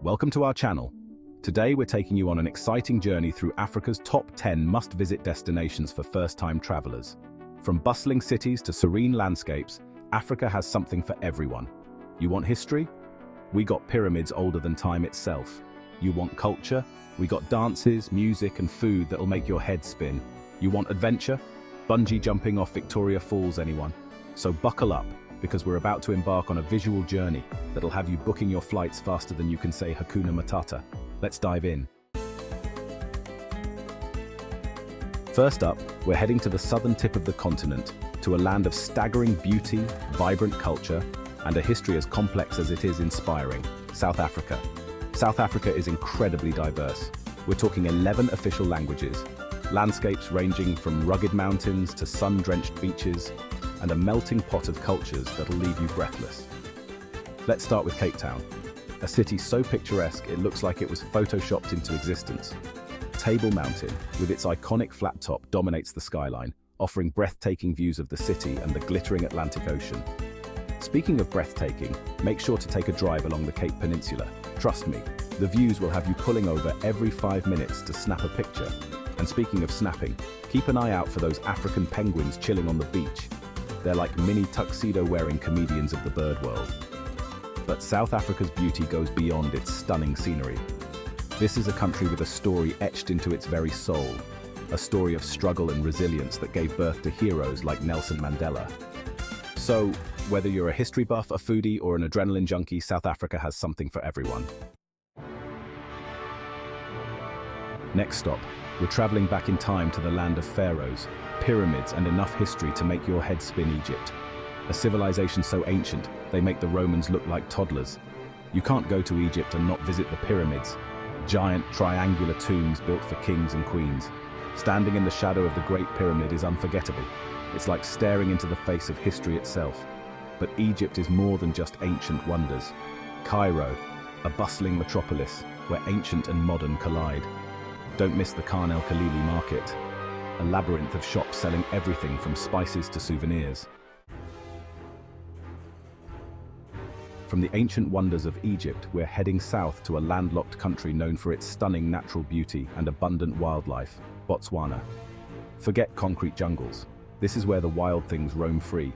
Welcome to our channel. Today we're taking you on an exciting journey through Africa's top 10 must-visit destinations for first-time travelers. From bustling cities to serene landscapes, Africa has something for everyone. You want history? We got pyramids older than time itself. You want culture? We got dances, music and food that'll make your head spin. You want adventure? Bungee jumping off Victoria Falls, anyone? So buckle up, because we're about to embark on a visual journey that'll have you booking your flights faster than you can say Hakuna Matata. Let's dive in. First up, we're heading to the southern tip of the continent, to a land of staggering beauty, vibrant culture, and a history as complex as it is inspiring, South Africa. South Africa is incredibly diverse. We're talking 11 official languages, landscapes ranging from rugged mountains to sun-drenched beaches, and a melting pot of cultures that'll leave you breathless. Let's start with Cape Town, a city so picturesque it looks like it was photoshopped into existence. Table Mountain, with its iconic flat top, dominates the skyline, offering breathtaking views of the city and the glittering Atlantic Ocean. Speaking of breathtaking, make sure to take a drive along the Cape Peninsula. Trust me, the views will have you pulling over every 5 minutes to snap a picture. And speaking of snapping, keep an eye out for those African penguins chilling on the beach. They're like mini tuxedo-wearing comedians of the bird world. But South Africa's beauty goes beyond its stunning scenery. This is a country with a story etched into its very soul, a story of struggle and resilience that gave birth to heroes like Nelson Mandela. So, whether you're a history buff, a foodie, or an adrenaline junkie, South Africa has something for everyone. Next stop, we're traveling back in time to the land of pharaohs, pyramids, and enough history to make your head spin. Egypt. A civilization so ancient, they make the Romans look like toddlers. You can't go to Egypt and not visit the pyramids, giant triangular tombs built for kings and queens. Standing in the shadow of the Great Pyramid is unforgettable. It's like staring into the face of history itself. But Egypt is more than just ancient wonders. Cairo, a bustling metropolis where ancient and modern collide. Don't miss the Khan el-Khalili market, a labyrinth of shops selling everything from spices to souvenirs. From the ancient wonders of Egypt, we're heading south to a landlocked country known for its stunning natural beauty and abundant wildlife, Botswana. Forget concrete jungles. This is where the wild things roam free.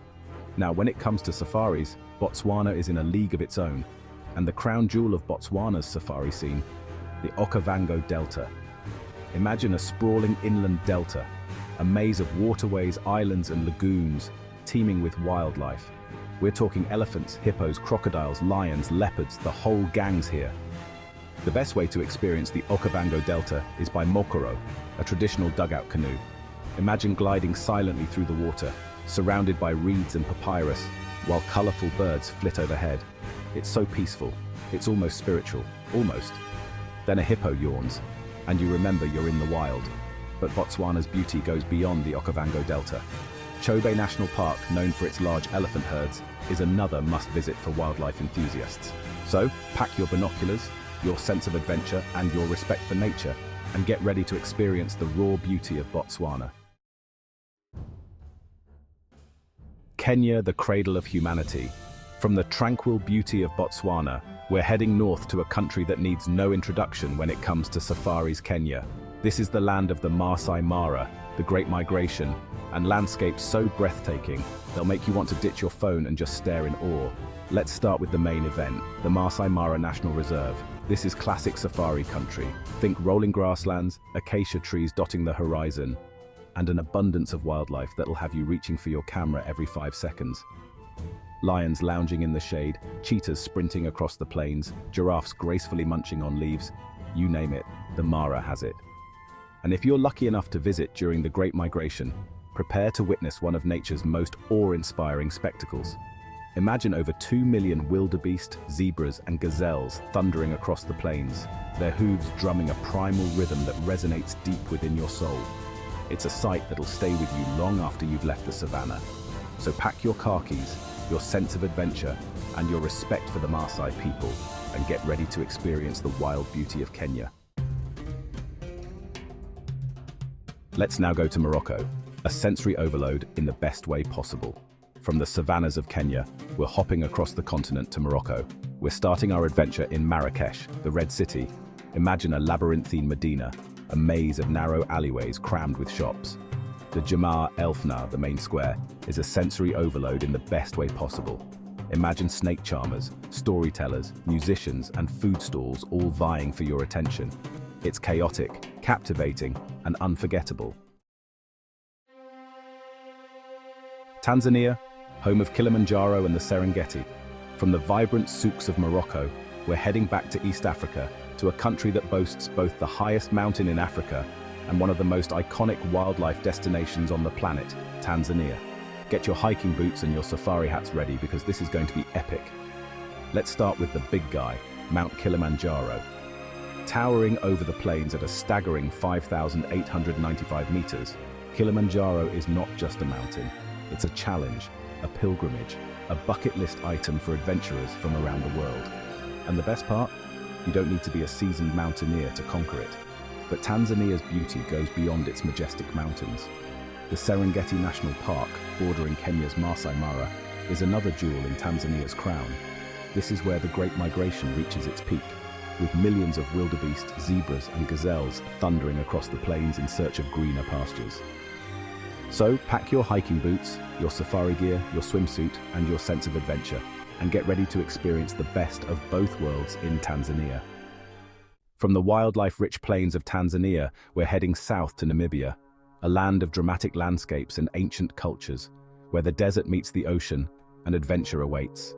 Now, when it comes to safaris, Botswana is in a league of its own, and the crown jewel of Botswana's safari scene, the Okavango Delta. Imagine a sprawling inland delta, a maze of waterways, islands and lagoons, teeming with wildlife. We're talking elephants, hippos, crocodiles, lions, leopards, the whole gang's here. The best way to experience the Okavango Delta is by mokoro, a traditional dugout canoe. Imagine gliding silently through the water, surrounded by reeds and papyrus, while colorful birds flit overhead. It's so peaceful, it's almost spiritual, almost. Then a hippo yawns, and you remember you're in the wild. But Botswana's beauty goes beyond the Okavango Delta. Chobe National Park, known for its large elephant herds, is another must-visit for wildlife enthusiasts. So, pack your binoculars, your sense of adventure, and your respect for nature, and get ready to experience the raw beauty of Botswana. Kenya, the cradle of humanity. From the tranquil beauty of Botswana, we're heading north to a country that needs no introduction when it comes to safaris. Kenya. This is the land of the Maasai Mara, the Great Migration, and landscapes so breathtaking, they'll make you want to ditch your phone and just stare in awe. Let's start with the main event, the Maasai Mara National Reserve. This is classic safari country. Think rolling grasslands, acacia trees dotting the horizon, and an abundance of wildlife that'll have you reaching for your camera every 5 seconds. Lions lounging in the shade, cheetahs sprinting across the plains, giraffes gracefully munching on leaves. You name it, the Mara has it. And if you're lucky enough to visit during the Great Migration, prepare to witness one of nature's most awe-inspiring spectacles. Imagine over 2 million wildebeest, zebras and gazelles thundering across the plains, their hooves drumming a primal rhythm that resonates deep within your soul. It's a sight that'll stay with you long after you've left the savannah. So pack your car keys, your sense of adventure, and your respect for the Maasai people, and get ready to experience the wild beauty of Kenya. Let's now go to Morocco, a sensory overload in the best way possible. From the savannas of Kenya, we're hopping across the continent to Morocco. We're starting our adventure in Marrakesh, the Red City. Imagine a labyrinthine Medina, a maze of narrow alleyways crammed with shops. The Jamar Elfna, the main square, is a sensory overload in the best way possible. Imagine snake charmers, storytellers, musicians, and food stalls all vying for your attention. It's chaotic, captivating, and unforgettable. Tanzania, home of Kilimanjaro and the Serengeti. From the vibrant souks of Morocco, we're heading back to East Africa, to a country that boasts both the highest mountain in Africa and one of the most iconic wildlife destinations on the planet, Tanzania. Get your hiking boots and your safari hats ready because this is going to be epic. Let's start with the big guy, Mount Kilimanjaro. Towering over the plains at a staggering 5,895 meters, Kilimanjaro is not just a mountain. It's a challenge, a pilgrimage, a bucket list item for adventurers from around the world. And the best part? You don't need to be a seasoned mountaineer to conquer it. But Tanzania's beauty goes beyond its majestic mountains. The Serengeti National Park, bordering Kenya's Maasai Mara, is another jewel in Tanzania's crown. This is where the Great Migration reaches its peak, with millions of wildebeest, zebras and gazelles thundering across the plains in search of greener pastures. So pack your hiking boots, your safari gear, your swimsuit, and your sense of adventure, and get ready to experience the best of both worlds in Tanzania. From the wildlife-rich plains of Tanzania, we're heading south to Namibia, a land of dramatic landscapes and ancient cultures, where the desert meets the ocean and adventure awaits.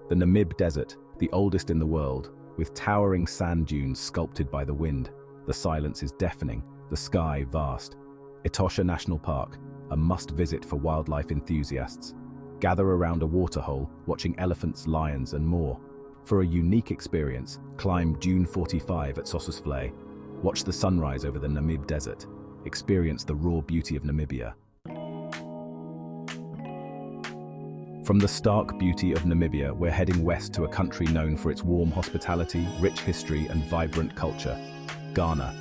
The Namib Desert, the oldest in the world, with towering sand dunes sculpted by the wind. The silence is deafening, the sky vast. Etosha National Park, a must-visit for wildlife enthusiasts. Gather around a waterhole, watching elephants, lions, and more. For a unique experience, climb Dune 45 at Sossusvlei. Watch the sunrise over the Namib Desert. Experience the raw beauty of Namibia. From the stark beauty of Namibia, we're heading west to a country known for its warm hospitality, rich history, and vibrant culture. Ghana.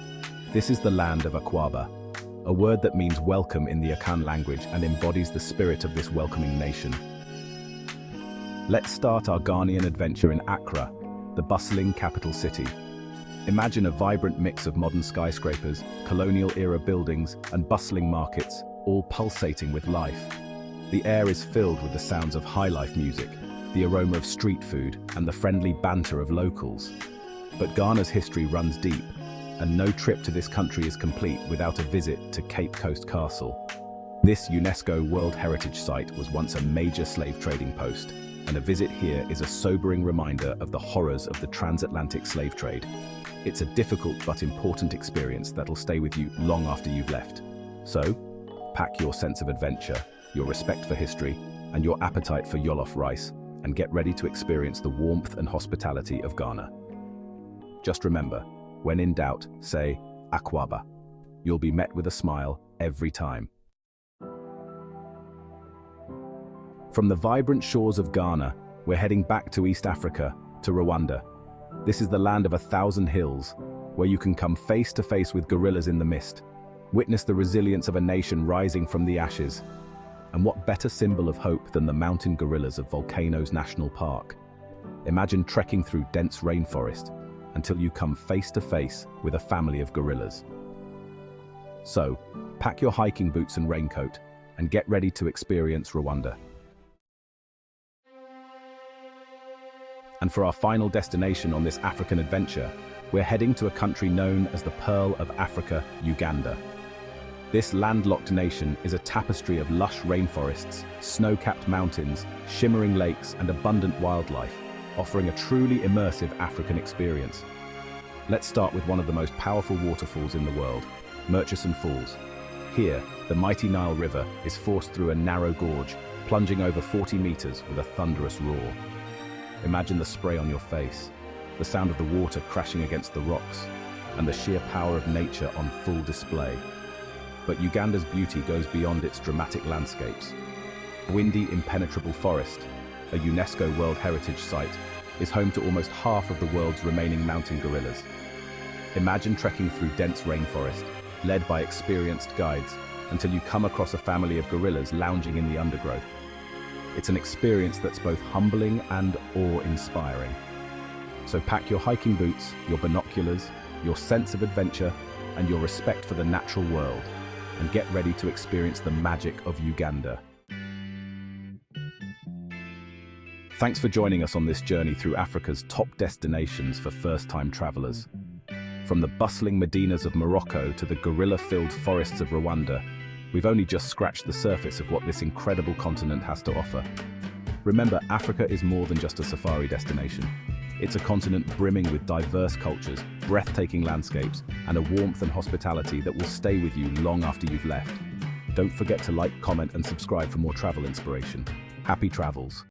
This is the land of Akwaaba, a word that means welcome in the Akan language and embodies the spirit of this welcoming nation. Let's start our Ghanaian adventure in Accra, the bustling capital city. Imagine a vibrant mix of modern skyscrapers, colonial-era buildings, and bustling markets, all pulsating with life. The air is filled with the sounds of high-life music, the aroma of street food, and the friendly banter of locals. But Ghana's history runs deep, and no trip to this country is complete without a visit to Cape Coast Castle. This UNESCO World Heritage Site was once a major slave trading post, and a visit here is a sobering reminder of the horrors of the transatlantic slave trade. It's a difficult but important experience that'll stay with you long after you've left. So, pack your sense of adventure, your respect for history, and your appetite for jollof rice, and get ready to experience the warmth and hospitality of Ghana. Just remember, when in doubt, say Akwaaba. You'll be met with a smile every time. From the vibrant shores of Ghana, we're heading back to East Africa, to Rwanda. This is the land of 1,000 hills, where you can come face to face with gorillas in the mist. Witness the resilience of a nation rising from the ashes. And what better symbol of hope than the mountain gorillas of Volcanoes National Park? Imagine trekking through dense rainforest until you come face to face with a family of gorillas. So, pack your hiking boots and raincoat and get ready to experience Rwanda. And for our final destination on this African adventure, we're heading to a country known as the Pearl of Africa, Uganda. This landlocked nation is a tapestry of lush rainforests, snow-capped mountains, shimmering lakes, and abundant wildlife, offering a truly immersive African experience. Let's start with one of the most powerful waterfalls in the world, Murchison Falls. Here, the mighty Nile River is forced through a narrow gorge, plunging over 40 meters with a thunderous roar. Imagine the spray on your face, the sound of the water crashing against the rocks, and the sheer power of nature on full display. But Uganda's beauty goes beyond its dramatic landscapes. Windy, impenetrable forest, a UNESCO World Heritage Site, is home to almost half of the world's remaining mountain gorillas. Imagine trekking through dense rainforest, led by experienced guides, until you come across a family of gorillas lounging in the undergrowth. It's an experience that's both humbling and awe-inspiring. So pack your hiking boots, your binoculars, your sense of adventure, and your respect for the natural world, and get ready to experience the magic of Uganda. Thanks for joining us on this journey through Africa's top destinations for first-time travelers. From the bustling medinas of Morocco to the gorilla-filled forests of Rwanda, we've only just scratched the surface of what this incredible continent has to offer. Remember, Africa is more than just a safari destination. It's a continent brimming with diverse cultures, breathtaking landscapes, and a warmth and hospitality that will stay with you long after you've left. Don't forget to like, comment, and subscribe for more travel inspiration. Happy travels!